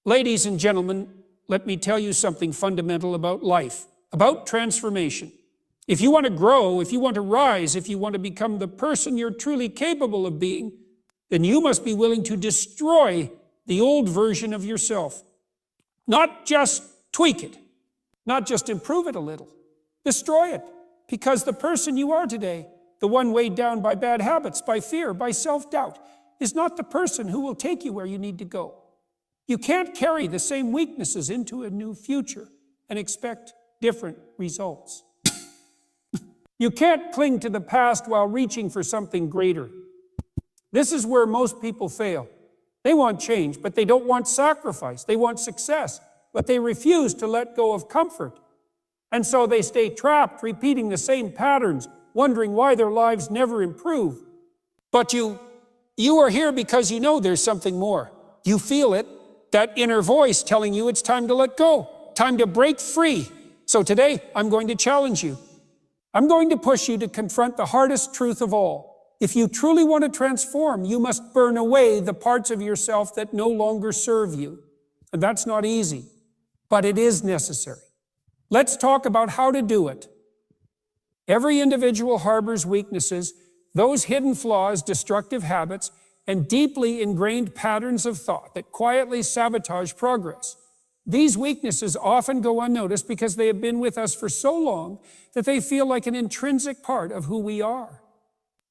Ladies and gentlemen, let me tell you something fundamental about life, about transformation. If you want to grow, if you want to rise, if you want to become the person you're truly capable of being, then you must be willing to destroy the old version of yourself. Not just tweak it, not just improve it a little. Destroy it, because the person you are today, the one weighed down by bad habits, by fear, by self-doubt, is not the person who will take you where you need to go. You can't carry the same weaknesses into a new future and expect different results. You can't cling to the past while reaching for something greater. This is where most people fail. They want change, but they don't want sacrifice. They want success, but they refuse to let go of comfort. And so they stay trapped, repeating the same patterns, wondering why their lives never improve. But you are here because you know there's something more. You feel it, that inner voice telling you it's time to let go, time to break free. So today, I'm going to challenge you. I'm going to push you to confront the hardest truth of all. If you truly want to transform, you must burn away the parts of yourself that no longer serve you. And that's not easy, but it is necessary. Let's talk about how to do it. Every individual harbors weaknesses, those hidden flaws, destructive habits, and deeply ingrained patterns of thought that quietly sabotage progress. These weaknesses often go unnoticed because they have been with us for so long that they feel like an intrinsic part of who we are.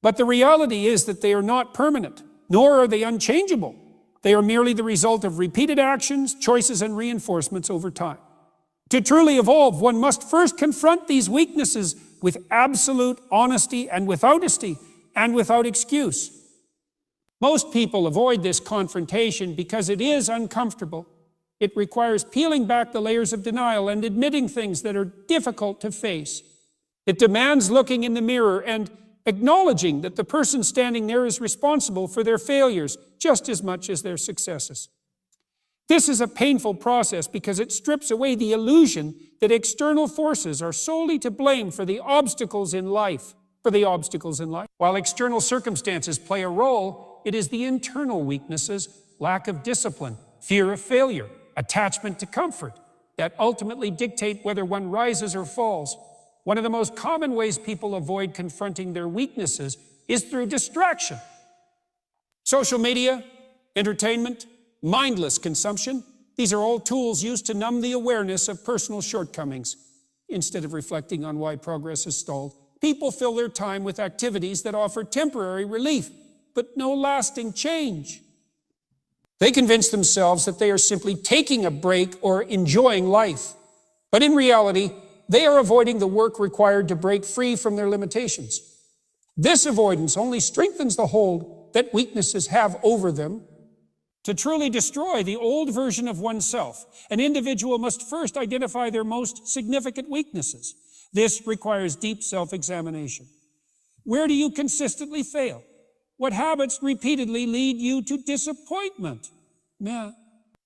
But the reality is that they are not permanent, nor are they unchangeable. They are merely the result of repeated actions, choices, and reinforcements over time. To truly evolve, one must first confront these weaknesses with absolute honesty and without excuse. Most people avoid this confrontation because it is uncomfortable. It requires peeling back the layers of denial and admitting things that are difficult to face. It demands looking in the mirror and acknowledging that the person standing there is responsible for their failures just as much as their successes. This is a painful process because it strips away the illusion that external forces are solely to blame for the obstacles in life. While external circumstances play a role, it is the internal weaknesses, lack of discipline, fear of failure, attachment to comfort, that ultimately dictate whether one rises or falls. One of the most common ways people avoid confronting their weaknesses is through distraction. Social media, entertainment, mindless consumption, these are all tools used to numb the awareness of personal shortcomings. Instead of reflecting on why progress is stalled, people fill their time with activities that offer temporary relief, but no lasting change. They convince themselves that they are simply taking a break or enjoying life. But in reality, they are avoiding the work required to break free from their limitations. This avoidance only strengthens the hold that weaknesses have over them. To truly destroy the old version of oneself, an individual must first identify their most significant weaknesses. This requires deep self-examination. Where do you consistently fail? What habits repeatedly lead you to disappointment?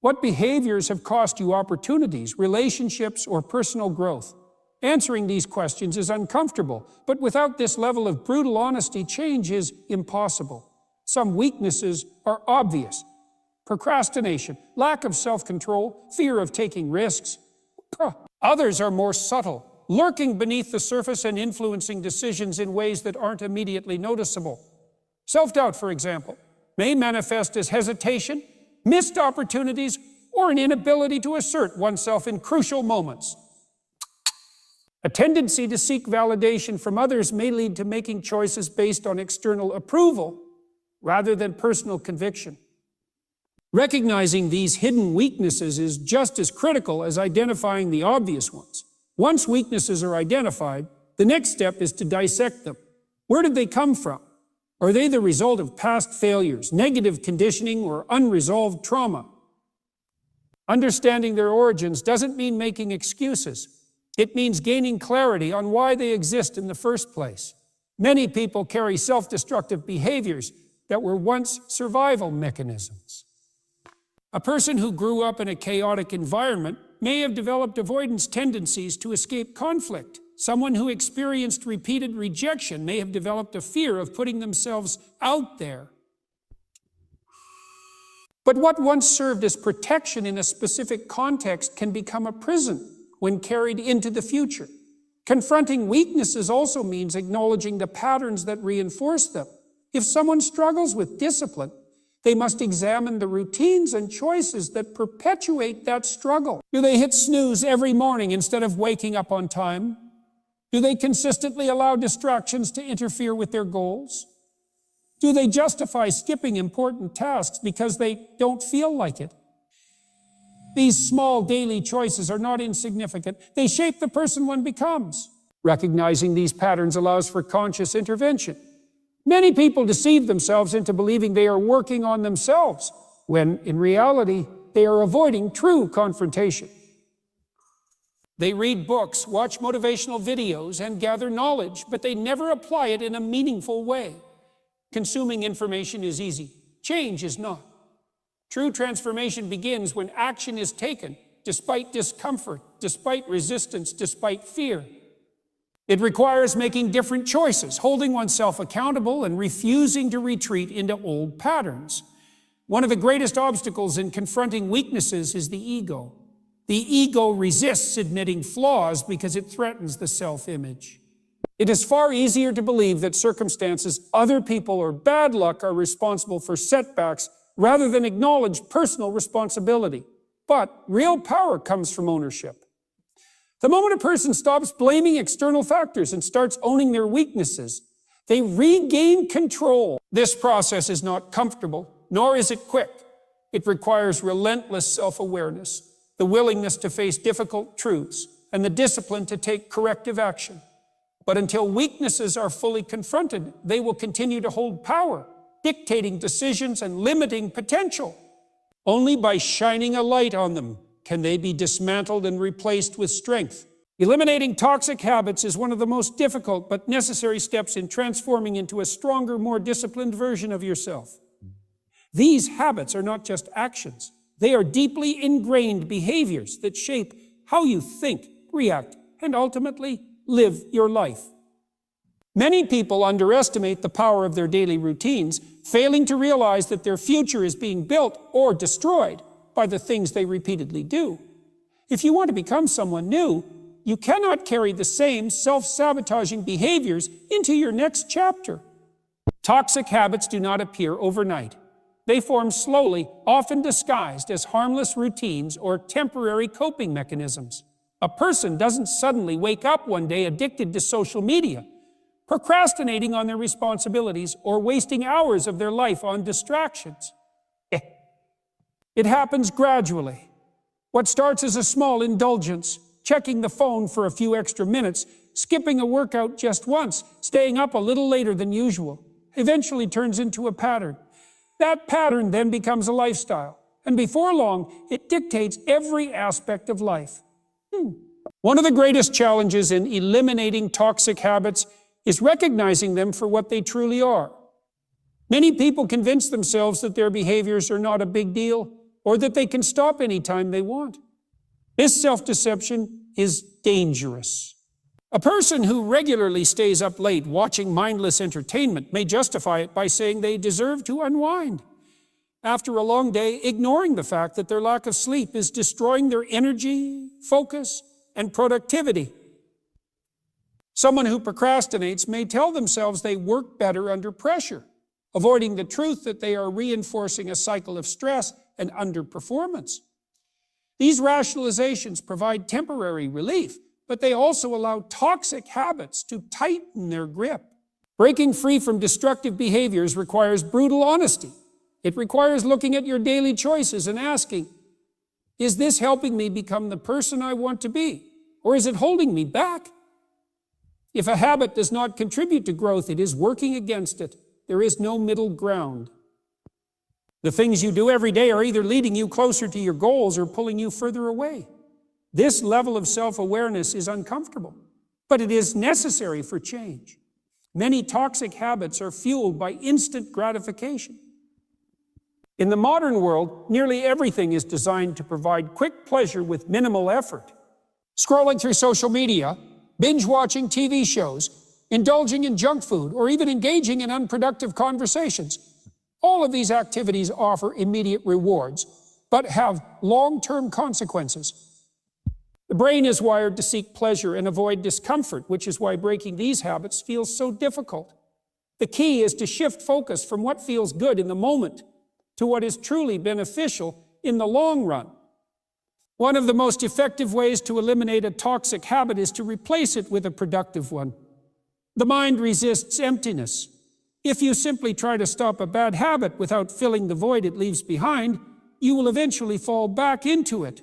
What behaviors have cost you opportunities, relationships, or personal growth? Answering these questions is uncomfortable, but without this level of brutal honesty, change is impossible. Some weaknesses are obvious. Procrastination, lack of self-control, fear of taking risks. Others are more subtle, lurking beneath the surface and influencing decisions in ways that aren't immediately noticeable. Self-doubt, for example, may manifest as hesitation, missed opportunities, or an inability to assert oneself in crucial moments. A tendency to seek validation from others may lead to making choices based on external approval rather than personal conviction. Recognizing these hidden weaknesses is just as critical as identifying the obvious ones. Once weaknesses are identified, the next step is to dissect them. Where did they come from? Are they the result of past failures, negative conditioning, or unresolved trauma? Understanding their origins doesn't mean making excuses. It means gaining clarity on why they exist in the first place. Many people carry self-destructive behaviors that were once survival mechanisms. A person who grew up in a chaotic environment may have developed avoidance tendencies to escape conflict. Someone who experienced repeated rejection may have developed a fear of putting themselves out there. But what once served as protection in a specific context can become a prison when carried into the future. Confronting weaknesses also means acknowledging the patterns that reinforce them. If someone struggles with discipline, they must examine the routines and choices that perpetuate that struggle. Do they hit snooze every morning instead of waking up on time? Do they consistently allow distractions to interfere with their goals? Do they justify skipping important tasks because they don't feel like it? These small daily choices are not insignificant. They shape the person one becomes. Recognizing these patterns allows for conscious intervention. Many people deceive themselves into believing they are working on themselves, when in reality, they are avoiding true confrontation. They read books, watch motivational videos, and gather knowledge, but they never apply it in a meaningful way. Consuming information is easy. Change is not. True transformation begins when action is taken, despite discomfort, despite resistance, despite fear. It requires making different choices, holding oneself accountable, and refusing to retreat into old patterns. One of the greatest obstacles in confronting weaknesses is the ego. The ego resists admitting flaws because it threatens the self-image. It is far easier to believe that circumstances, other people, or bad luck are responsible for setbacks rather than acknowledge personal responsibility. But real power comes from ownership. The moment a person stops blaming external factors and starts owning their weaknesses, they regain control. This process is not comfortable, nor is it quick. It requires relentless self-awareness, the willingness to face difficult truths, and the discipline to take corrective action. But until weaknesses are fully confronted, they will continue to hold power, dictating decisions and limiting potential. Only by shining a light on them can they be dismantled and replaced with strength. Eliminating toxic habits is one of the most difficult but necessary steps in transforming into a stronger, more disciplined version of yourself. These habits are not just actions. They are deeply ingrained behaviors that shape how you think, react, and ultimately live your life. Many people underestimate the power of their daily routines, failing to realize that their future is being built or destroyed by the things they repeatedly do. If you want to become someone new, you cannot carry the same self-sabotaging behaviors into your next chapter. Toxic habits do not appear overnight. They form slowly, often disguised as harmless routines or temporary coping mechanisms. A person doesn't suddenly wake up one day addicted to social media, procrastinating on their responsibilities, or wasting hours of their life on distractions. It happens gradually. What starts as a small indulgence, checking the phone for a few extra minutes, skipping a workout just once, staying up a little later than usual, eventually turns into a pattern. That pattern then becomes a lifestyle, and before long, it dictates every aspect of life. One of the greatest challenges in eliminating toxic habits is recognizing them for what they truly are. Many people convince themselves that their behaviors are not a big deal, or that they can stop anytime they want. This self-deception is dangerous. A person who regularly stays up late watching mindless entertainment may justify it by saying they deserve to unwind. After a long day, ignoring the fact that their lack of sleep is destroying their energy, focus, and productivity. Someone who procrastinates may tell themselves they work better under pressure, avoiding the truth that they are reinforcing a cycle of stress and underperformance. These rationalizations provide temporary relief, but they also allow toxic habits to tighten their grip. Breaking free from destructive behaviors requires brutal honesty. It requires looking at your daily choices and asking, is this helping me become the person I want to be, or is it holding me back? If a habit does not contribute to growth, it is working against it. There is no middle ground. The things you do every day are either leading you closer to your goals or pulling you further away. This level of self-awareness is uncomfortable, but it is necessary for change. Many toxic habits are fueled by instant gratification. In the modern world, nearly everything is designed to provide quick pleasure with minimal effort. Scrolling through social media, binge-watching TV shows, indulging in junk food, or even engaging in unproductive conversations. All of these activities offer immediate rewards, but have long-term consequences. The brain is wired to seek pleasure and avoid discomfort, which is why breaking these habits feels so difficult. The key is to shift focus from what feels good in the moment to what is truly beneficial in the long run. One of the most effective ways to eliminate a toxic habit is to replace it with a productive one. The mind resists emptiness. If you simply try to stop a bad habit without filling the void it leaves behind, you will eventually fall back into it.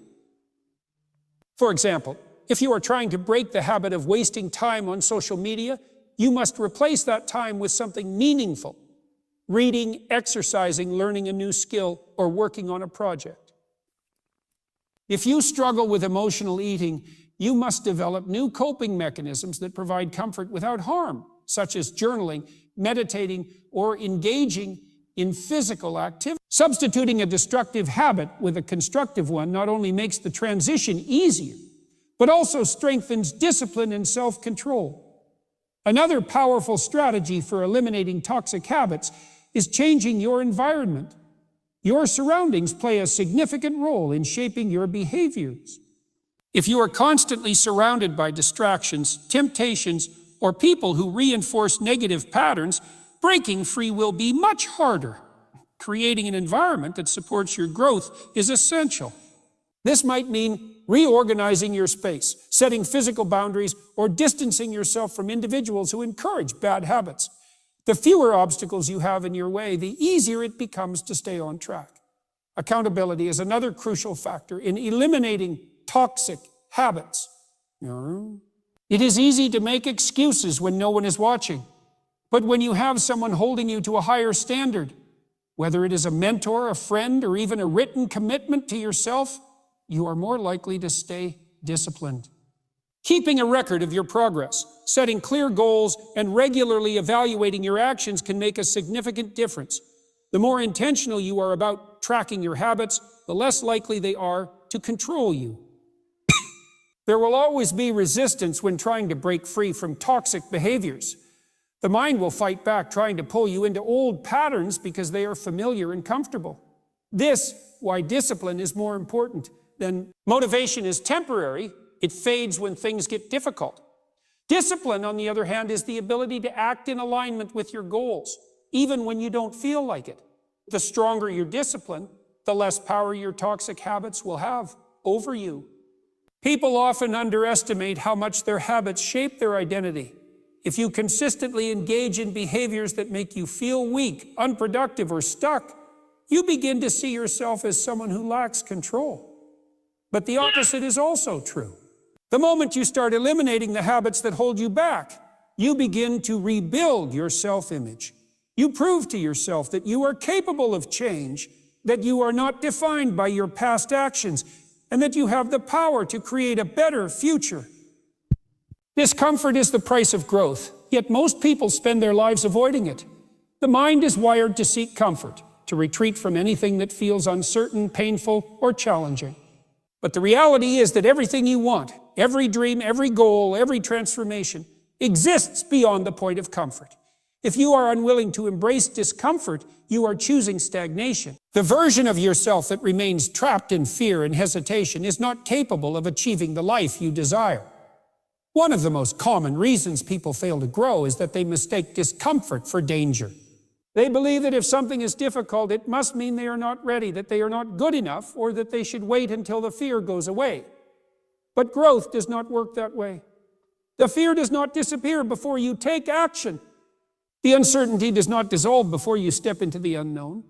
For example, if you are trying to break the habit of wasting time on social media, you must replace that time with something meaningful: reading, exercising, learning a new skill, or working on a project. If you struggle with emotional eating, you must develop new coping mechanisms that provide comfort without harm, such as journaling, meditating, or engaging in physical activity. Substituting a destructive habit with a constructive one not only makes the transition easier, but also strengthens discipline and self-control. Another powerful strategy for eliminating toxic habits is changing your environment. Your surroundings play a significant role in shaping your behaviors. If you are constantly surrounded by distractions, temptations, or people who reinforce negative patterns, breaking free will be much harder. Creating an environment that supports your growth is essential. This might mean reorganizing your space, setting physical boundaries, or distancing yourself from individuals who encourage bad habits. The fewer obstacles you have in your way, the easier it becomes to stay on track. Accountability is another crucial factor in eliminating toxic habits. It is easy to make excuses when no one is watching, but when you have someone holding you to a higher standard, whether it is a mentor, a friend, or even a written commitment to yourself, you are more likely to stay disciplined. Keeping a record of your progress, setting clear goals, and regularly evaluating your actions can make a significant difference. The more intentional you are about tracking your habits, the less likely they are to control you. There will always be resistance when trying to break free from toxic behaviors. The mind will fight back, trying to pull you into old patterns because they are familiar and comfortable. This, why discipline is more important than motivation is temporary. It fades when things get difficult. Discipline, on the other hand, is the ability to act in alignment with your goals, even when you don't feel like it. The stronger your discipline, the less power your toxic habits will have over you. People often underestimate how much their habits shape their identity. If you consistently engage in behaviors that make you feel weak, unproductive, or stuck, you begin to see yourself as someone who lacks control. But the opposite is also true. The moment you start eliminating the habits that hold you back, you begin to rebuild your self-image. You prove to yourself that you are capable of change, that you are not defined by your past actions, and that you have the power to create a better future. Discomfort is the price of growth, yet most people spend their lives avoiding it. The mind is wired to seek comfort, to retreat from anything that feels uncertain, painful, or challenging. But the reality is that everything you want, every dream, every goal, every transformation, exists beyond the point of comfort. If you are unwilling to embrace discomfort, you are choosing stagnation. The version of yourself that remains trapped in fear and hesitation is not capable of achieving the life you desire. One of the most common reasons people fail to grow is that they mistake discomfort for danger. They believe that if something is difficult, it must mean they are not ready, that they are not good enough, or that they should wait until the fear goes away. But growth does not work that way. The fear does not disappear before you take action. The uncertainty does not dissolve before you step into the unknown.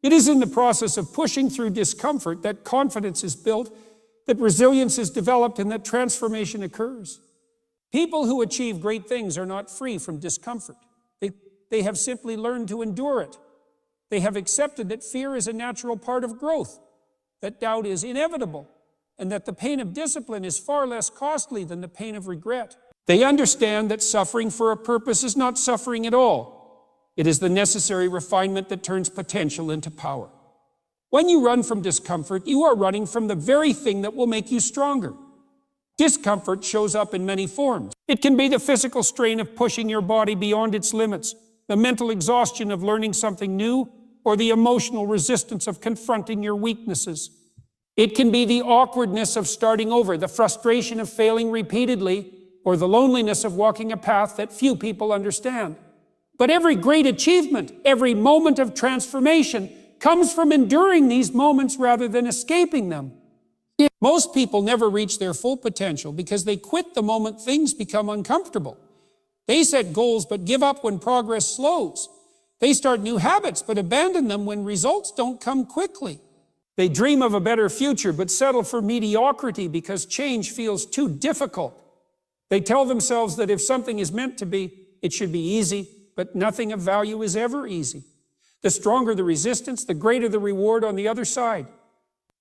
It is in the process of pushing through discomfort that confidence is built, that resilience is developed, and that transformation occurs. People who achieve great things are not free from discomfort. They have simply learned to endure it. They have accepted that fear is a natural part of growth, that doubt is inevitable, and that the pain of discipline is far less costly than the pain of regret. They understand that suffering for a purpose is not suffering at all. It is the necessary refinement that turns potential into power. When you run from discomfort, you are running from the very thing that will make you stronger. Discomfort shows up in many forms. It can be the physical strain of pushing your body beyond its limits, the mental exhaustion of learning something new, or the emotional resistance of confronting your weaknesses. It can be the awkwardness of starting over, the frustration of failing repeatedly, or the loneliness of walking a path that few people understand. But every great achievement, every moment of transformation comes from enduring these moments rather than escaping them. Most people never reach their full potential because they quit the moment things become uncomfortable. They set goals but give up when progress slows. They start new habits but abandon them when results don't come quickly. They dream of a better future but settle for mediocrity because change feels too difficult. They tell themselves that if something is meant to be, it should be easy, but nothing of value is ever easy. The stronger the resistance, the greater the reward on the other side.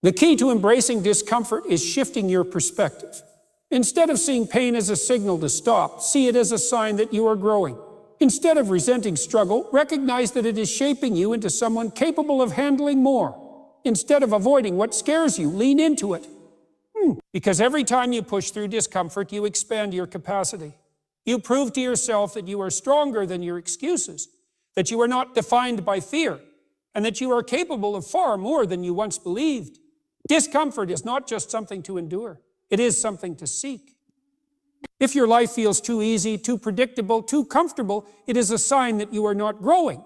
The key to embracing discomfort is shifting your perspective. Instead of seeing pain as a signal to stop, see it as a sign that you are growing. Instead of resenting struggle, recognize that it is shaping you into someone capable of handling more. Instead of avoiding what scares you, lean into it. Because every time you push through discomfort, you expand your capacity. You prove to yourself that you are stronger than your excuses, that you are not defined by fear, and that you are capable of far more than you once believed. Discomfort is not just something to endure. It is something to seek. If your life feels too easy, too predictable, too comfortable, it is a sign that you are not growing.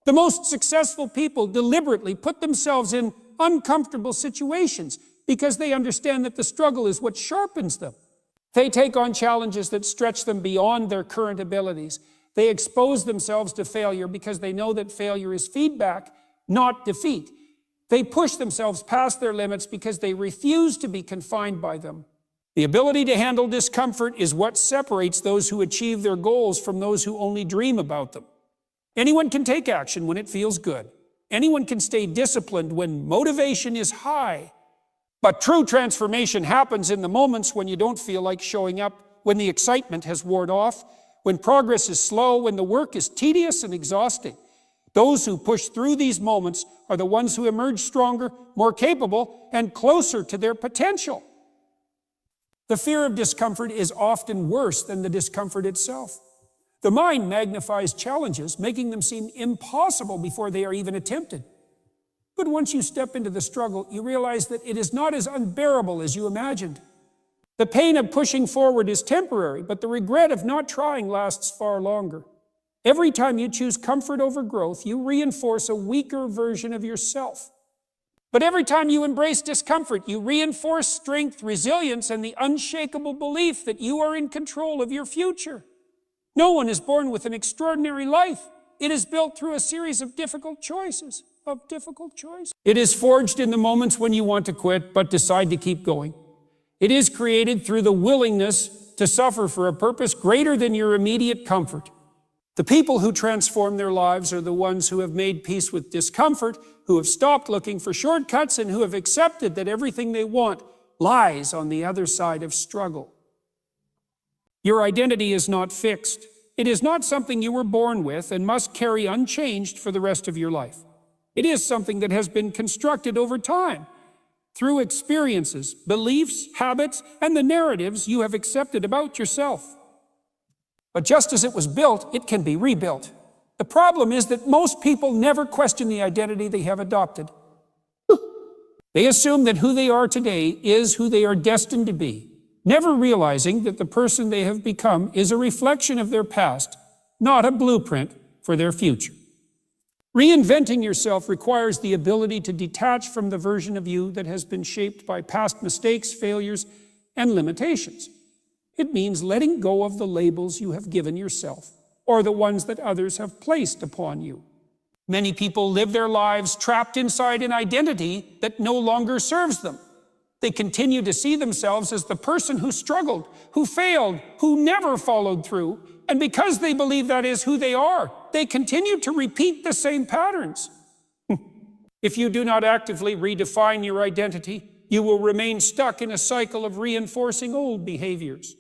The most successful people deliberately put themselves in uncomfortable situations because they understand that the struggle is what sharpens them. They take on challenges that stretch them beyond their current abilities. They expose themselves to failure because they know that failure is feedback, not defeat. They push themselves past their limits because they refuse to be confined by them. The ability to handle discomfort is what separates those who achieve their goals from those who only dream about them. Anyone can take action when it feels good. Anyone can stay disciplined when motivation is high. But true transformation happens in the moments when you don't feel like showing up, when the excitement has worn off, when progress is slow, when the work is tedious and exhausting. Those who push through these moments are the ones who emerge stronger, more capable, and closer to their potential. The fear of discomfort is often worse than the discomfort itself. The mind magnifies challenges, making them seem impossible before they are even attempted. But once you step into the struggle, you realize that it is not as unbearable as you imagined. The pain of pushing forward is temporary, but the regret of not trying lasts far longer. Every time you choose comfort over growth, you reinforce a weaker version of yourself. But every time you embrace discomfort, you reinforce strength, resilience, and the unshakable belief that you are in control of your future. No one is born with an extraordinary life. It is built through a series of difficult choices. It is forged in the moments when you want to quit, but decide to keep going. It is created through the willingness to suffer for a purpose greater than your immediate comfort. The people who transform their lives are the ones who have made peace with discomfort, who have stopped looking for shortcuts, and who have accepted that everything they want lies on the other side of struggle. Your identity is not fixed. It is not something you were born with and must carry unchanged for the rest of your life. It is something that has been constructed over time, through experiences, beliefs, habits, and the narratives you have accepted about yourself. But just as it was built, it can be rebuilt. The problem is that most people never question the identity they have adopted. They assume that who they are today is who they are destined to be, never realizing that the person they have become is a reflection of their past, not a blueprint for their future. Reinventing yourself requires the ability to detach from the version of you that has been shaped by past mistakes, failures, and limitations. It means letting go of the labels you have given yourself, or the ones that others have placed upon you. Many people live their lives trapped inside an identity that no longer serves them. They continue to see themselves as the person who struggled, who failed, who never followed through, and because they believe that is who they are, they continue to repeat the same patterns. If you do not actively redefine your identity, you will remain stuck in a cycle of reinforcing old behaviors.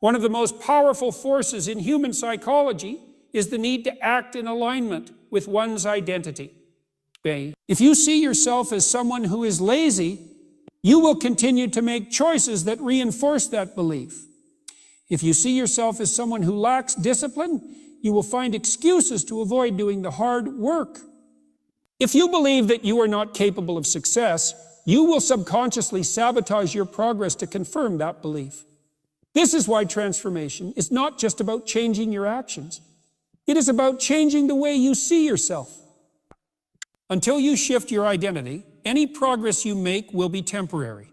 One of the most powerful forces in human psychology is the need to act in alignment with one's identity. If you see yourself as someone who is lazy, you will continue to make choices that reinforce that belief. If you see yourself as someone who lacks discipline, you will find excuses to avoid doing the hard work. If you believe that you are not capable of success, you will subconsciously sabotage your progress to confirm that belief. This is why transformation is not just about changing your actions. It is about changing the way you see yourself. Until you shift your identity, any progress you make will be temporary.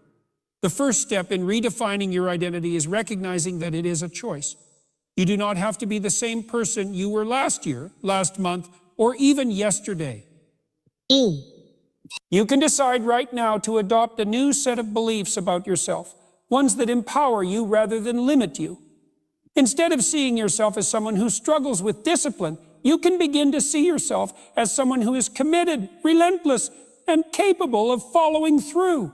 The first step in redefining your identity is recognizing that it is a choice. You do not have to be the same person you were last year, last month, or even yesterday. You can decide right now to adopt a new set of beliefs about yourself, ones that empower you rather than limit you. Instead of seeing yourself as someone who struggles with discipline, you can begin to see yourself as someone who is committed, relentless, and capable of following through.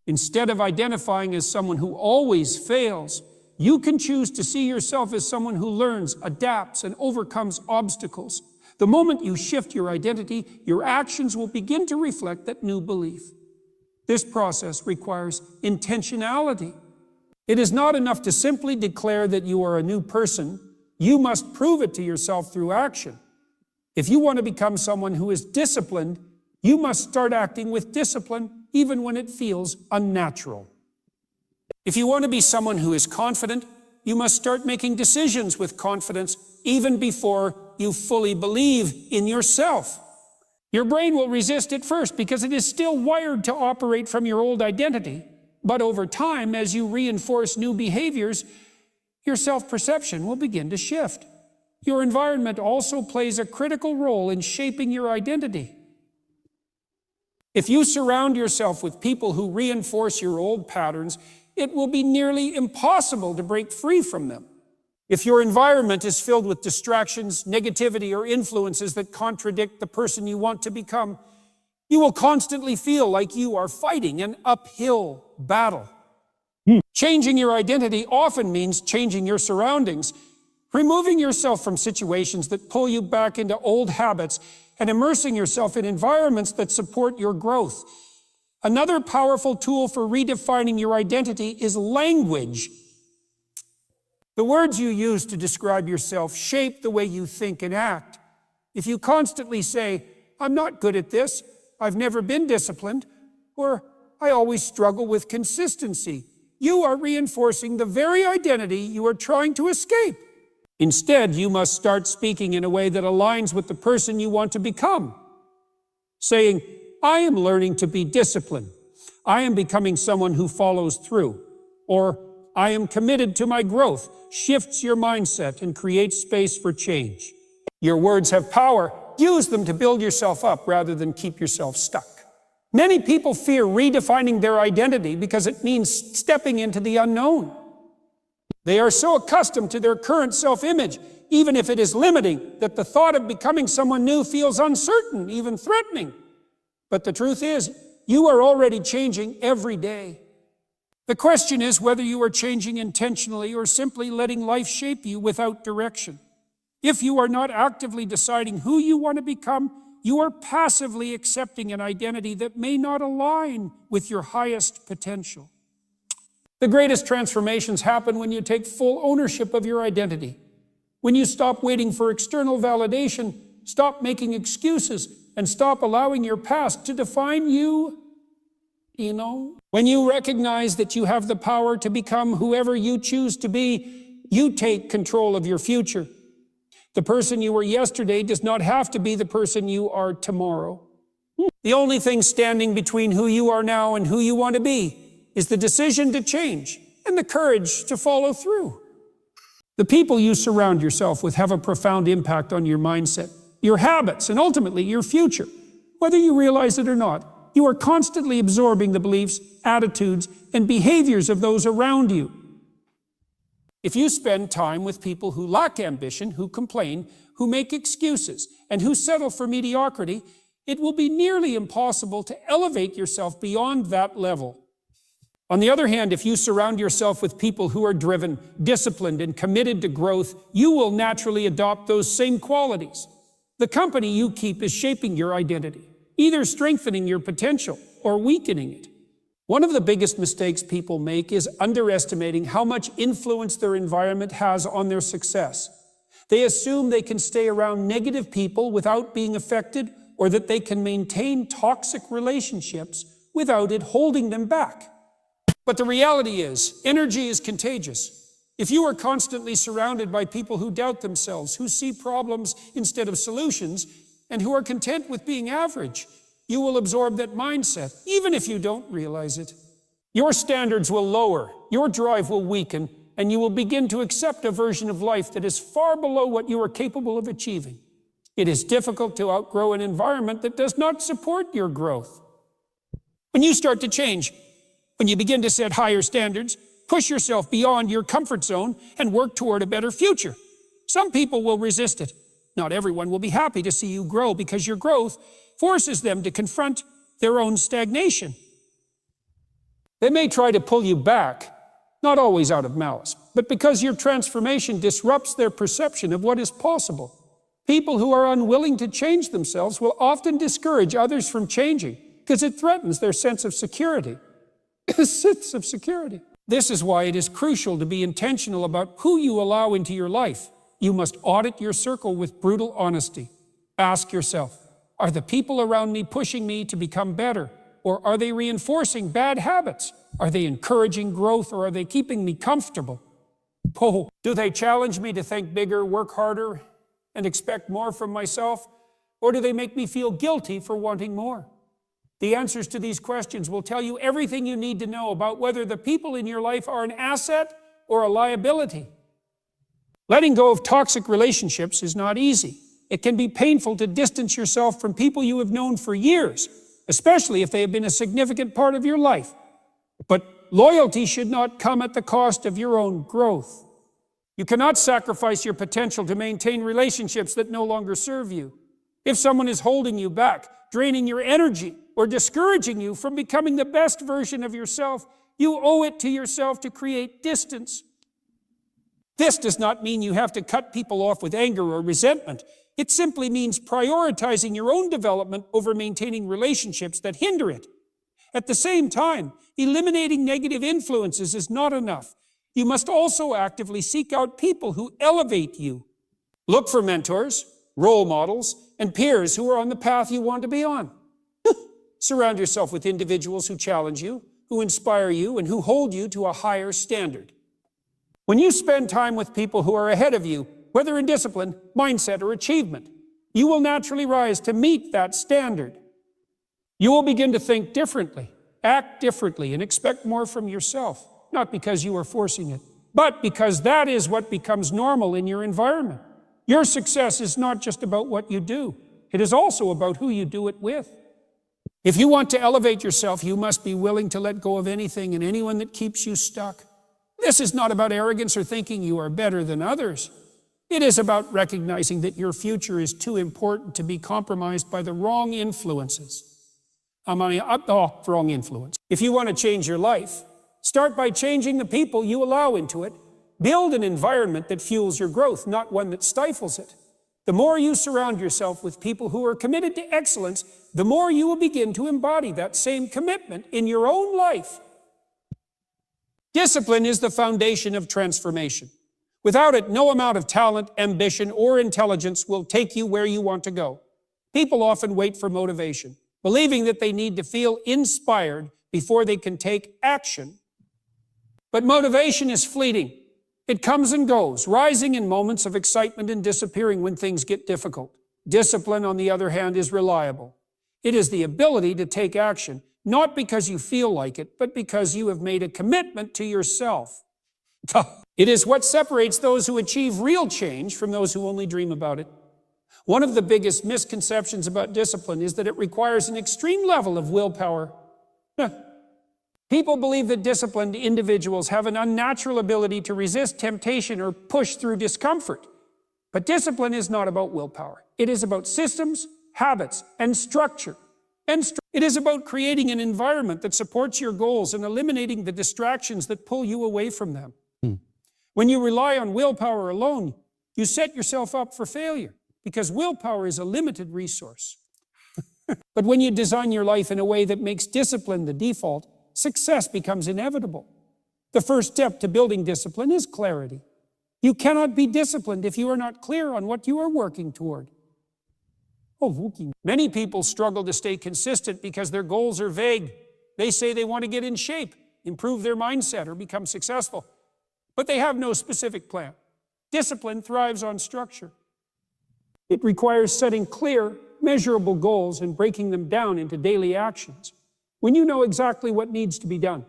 Instead of identifying as someone who always fails, you can choose to see yourself as someone who learns, adapts, and overcomes obstacles. The moment you shift your identity, your actions will begin to reflect that new belief. This process requires intentionality. It is not enough to simply declare that you are a new person. You must prove it to yourself through action. If you want to become someone who is disciplined, you must start acting with discipline even when it feels unnatural. If you want to be someone who is confident, you must start making decisions with confidence even before you fully believe in yourself. Your brain will resist at first because it is still wired to operate from your old identity. But over time, as you reinforce new behaviors, your self-perception will begin to shift. Your environment also plays a critical role in shaping your identity. If you surround yourself with people who reinforce your old patterns, it will be nearly impossible to break free from them. If your environment is filled with distractions, negativity, or influences that contradict the person you want to become, you will constantly feel like you are fighting an uphill battle. Changing your identity often means changing your surroundings, removing yourself from situations that pull you back into old habits, and immersing yourself in environments that support your growth. Another powerful tool for redefining your identity is language. The words you use to describe yourself shape the way you think and act. If you constantly say, "I'm not good at this," "I've never been disciplined," or "I always struggle with consistency," you are reinforcing the very identity you are trying to escape. Instead, you must start speaking in a way that aligns with the person you want to become. Saying, "I am learning to be disciplined," "I am becoming someone who follows through," or "I am committed to my growth," shifts your mindset and creates space for change. Your words have power. Use them to build yourself up rather than keep yourself stuck. Many people fear redefining their identity because it means stepping into the unknown. They are so accustomed to their current self-image, even if it is limiting, that the thought of becoming someone new feels uncertain, even threatening. But the truth is, you are already changing every day. The question is whether you are changing intentionally or simply letting life shape you without direction. If you are not actively deciding who you want to become, you are passively accepting an identity that may not align with your highest potential. The greatest transformations happen when you take full ownership of your identity. When you stop waiting for external validation, stop making excuses, and stop allowing your past to define you. When you recognize that you have the power to become whoever you choose to be, you take control of your future. The person you were yesterday does not have to be the person you are tomorrow. The only thing standing between who you are now and who you want to be is the decision to change and the courage to follow through. The people you surround yourself with have a profound impact on your mindset, your habits, and ultimately your future. Whether you realize it or not, you are constantly absorbing the beliefs, attitudes, and behaviors of those around you. If you spend time with people who lack ambition, who complain, who make excuses, and who settle for mediocrity, it will be nearly impossible to elevate yourself beyond that level. On the other hand, if you surround yourself with people who are driven, disciplined, and committed to growth, you will naturally adopt those same qualities. The company you keep is shaping your identity, either strengthening your potential or weakening it. One of the biggest mistakes people make is underestimating how much influence their environment has on their success. They assume they can stay around negative people without being affected or that they can maintain toxic relationships without it holding them back. But the reality is, energy is contagious. If you are constantly surrounded by people who doubt themselves, who see problems instead of solutions, and who are content with being average, you will absorb that mindset, even if you don't realize it. Your standards will lower, your drive will weaken, and you will begin to accept a version of life that is far below what you are capable of achieving. It is difficult to outgrow an environment that does not support your growth. When you start to change, when you begin to set higher standards, push yourself beyond your comfort zone and work toward a better future, some people will resist it. Not everyone will be happy to see you grow because your growth forces them to confront their own stagnation. They may try to pull you back, not always out of malice, but because your transformation disrupts their perception of what is possible. People who are unwilling to change themselves will often discourage others from changing because it threatens their sense of security. Sense of security. This is why it is crucial to be intentional about who you allow into your life. You must audit your circle with brutal honesty. Ask yourself, are the people around me pushing me to become better? Or are they reinforcing bad habits? Are they encouraging growth, or are they keeping me comfortable? Oh, do they challenge me to think bigger, work harder, and expect more from myself? Or do they make me feel guilty for wanting more? The answers to these questions will tell you everything you need to know about whether the people in your life are an asset or a liability. Letting go of toxic relationships is not easy. It can be painful to distance yourself from people you have known for years, especially if they have been a significant part of your life. But loyalty should not come at the cost of your own growth. You cannot sacrifice your potential to maintain relationships that no longer serve you. If someone is holding you back, draining your energy, or discouraging you from becoming the best version of yourself, you owe it to yourself to create distance. This does not mean you have to cut people off with anger or resentment. It simply means prioritizing your own development over maintaining relationships that hinder it. At the same time, eliminating negative influences is not enough. You must also actively seek out people who elevate you. Look for mentors, role models, and peers who are on the path you want to be on. Surround yourself with individuals who challenge you, who inspire you, and who hold you to a higher standard. When you spend time with people who are ahead of you, whether in discipline, mindset, or achievement, you will naturally rise to meet that standard. You will begin to think differently, act differently, and expect more from yourself, not because you are forcing it, but because that is what becomes normal in your environment. Your success is not just about what you do. It is also about who you do it with. If you want to elevate yourself, you must be willing to let go of anything and anyone that keeps you stuck. This is not about arrogance or thinking you are better than others. It is about recognizing that your future is too important to be compromised by the wrong influences. Wrong influence. If you want to change your life, start by changing the people you allow into it. Build an environment that fuels your growth, not one that stifles it. The more you surround yourself with people who are committed to excellence, the more you will begin to embody that same commitment in your own life. Discipline is the foundation of transformation. Without it, no amount of talent, ambition, or intelligence will take you where you want to go. People often wait for motivation, believing that they need to feel inspired before they can take action. But motivation is fleeting. It comes and goes, rising in moments of excitement and disappearing when things get difficult. Discipline, on the other hand, is reliable. It is the ability to take action, not because you feel like it, but because you have made a commitment to yourself. It is what separates those who achieve real change from those who only dream about it. One of the biggest misconceptions about discipline is that it requires an extreme level of willpower. People believe that disciplined individuals have an unnatural ability to resist temptation or push through discomfort. But discipline is not about willpower. It is about systems, habits, and structure. It is about creating an environment that supports your goals and eliminating the distractions that pull you away from them. When you rely on willpower alone, you set yourself up for failure because willpower is a limited resource. But when you design your life in a way that makes discipline the default, success becomes inevitable. The first step to building discipline is clarity. You cannot be disciplined if you are not clear on what you are working toward. Many people struggle to stay consistent because their goals are vague. They say they want to get in shape, improve their mindset, or become successful, but they have no specific plan. Discipline thrives on structure. It requires setting clear, measurable goals and breaking them down into daily actions. When you know exactly what needs to be done,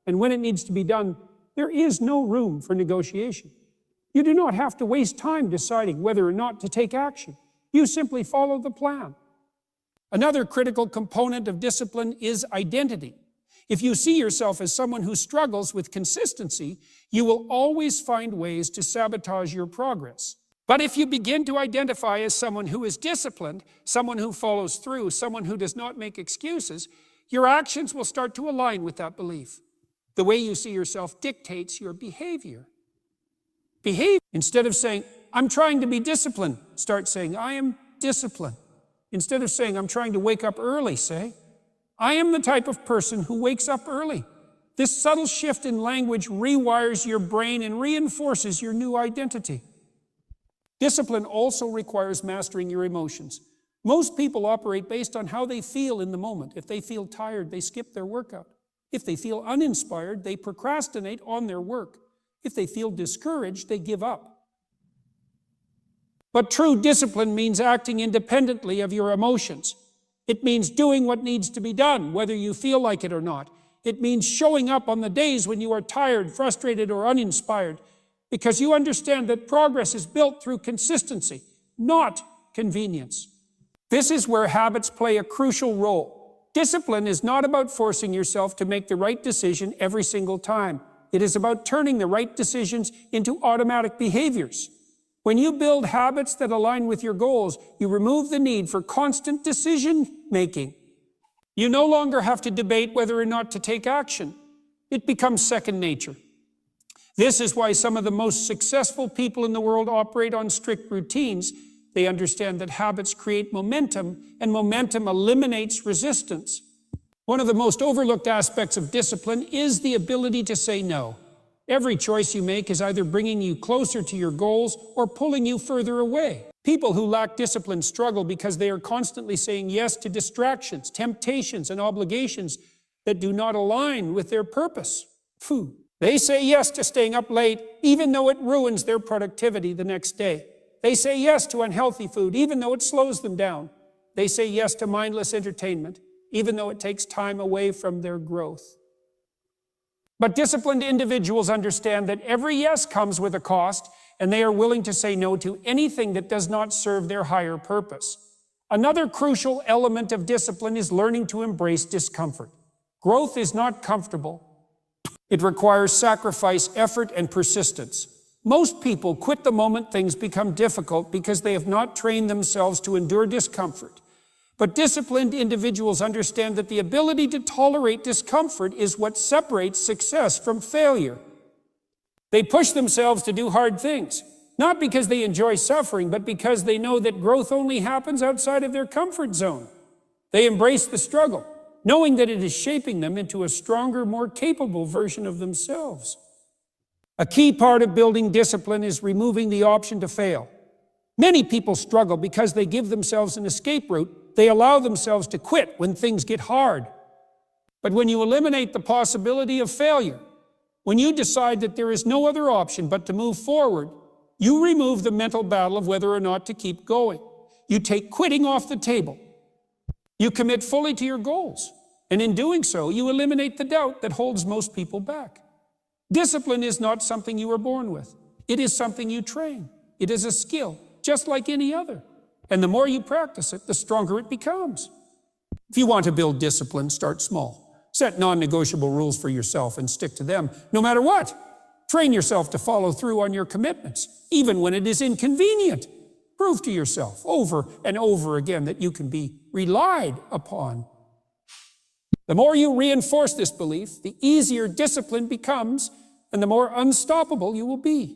and when it needs to be done, there is no room for negotiation. You do not have to waste time deciding whether or not to take action. You simply follow the plan. Another critical component of discipline is identity. If you see yourself as someone who struggles with consistency, you will always find ways to sabotage your progress. But if you begin to identify as someone who is disciplined, someone who follows through, someone who does not make excuses, your actions will start to align with that belief. The way you see yourself dictates your behavior. Instead of saying, I'm trying to be disciplined, start saying, I am disciplined. Instead of saying, I'm trying to wake up early, say, I am the type of person who wakes up early. This subtle shift in language rewires your brain and reinforces your new identity. Discipline also requires mastering your emotions. Most people operate based on how they feel in the moment. If they feel tired, they skip their workout. If they feel uninspired, they procrastinate on their work. If they feel discouraged, they give up. But true discipline means acting independently of your emotions. It means doing what needs to be done, whether you feel like it or not. It means showing up on the days when you are tired, frustrated, or uninspired, because you understand that progress is built through consistency, not convenience. This is where habits play a crucial role. Discipline is not about forcing yourself to make the right decision every single time. It is about turning the right decisions into automatic behaviors. When you build habits that align with your goals, you remove the need for constant decision-making. You no longer have to debate whether or not to take action. It becomes second nature. This is why some of the most successful people in the world operate on strict routines. They understand that habits create momentum, and momentum eliminates resistance. One of the most overlooked aspects of discipline is the ability to say no. Every choice you make is either bringing you closer to your goals or pulling you further away. People who lack discipline struggle because they are constantly saying yes to distractions, temptations, and obligations that do not align with their purpose. They say yes to staying up late, even though it ruins their productivity the next day. They say yes to unhealthy food, even though it slows them down. They say yes to mindless entertainment, even though it takes time away from their growth. But disciplined individuals understand that every yes comes with a cost, and they are willing to say no to anything that does not serve their higher purpose. Another crucial element of discipline is learning to embrace discomfort. Growth is not comfortable. It requires sacrifice, effort, and persistence. Most people quit the moment things become difficult because they have not trained themselves to endure discomfort. But disciplined individuals understand that the ability to tolerate discomfort is what separates success from failure. They push themselves to do hard things, not because they enjoy suffering, but because they know that growth only happens outside of their comfort zone. They embrace the struggle, knowing that it is shaping them into a stronger, more capable version of themselves. A key part of building discipline is removing the option to fail. Many people struggle because they give themselves an escape route. They allow themselves to quit when things get hard. But when you eliminate the possibility of failure, when you decide that there is no other option but to move forward, you remove the mental battle of whether or not to keep going. You take quitting off the table. You commit fully to your goals. And in doing so, you eliminate the doubt that holds most people back. Discipline is not something you were born with. It is something you train. It is a skill, just like any other. And the more you practice it, the stronger it becomes. If you want to build discipline, start small. Set non-negotiable rules for yourself and stick to them, no matter what. Train yourself to follow through on your commitments, even when it is inconvenient. Prove to yourself over and over again that you can be relied upon. The more you reinforce this belief, the easier discipline becomes, and the more unstoppable you will be.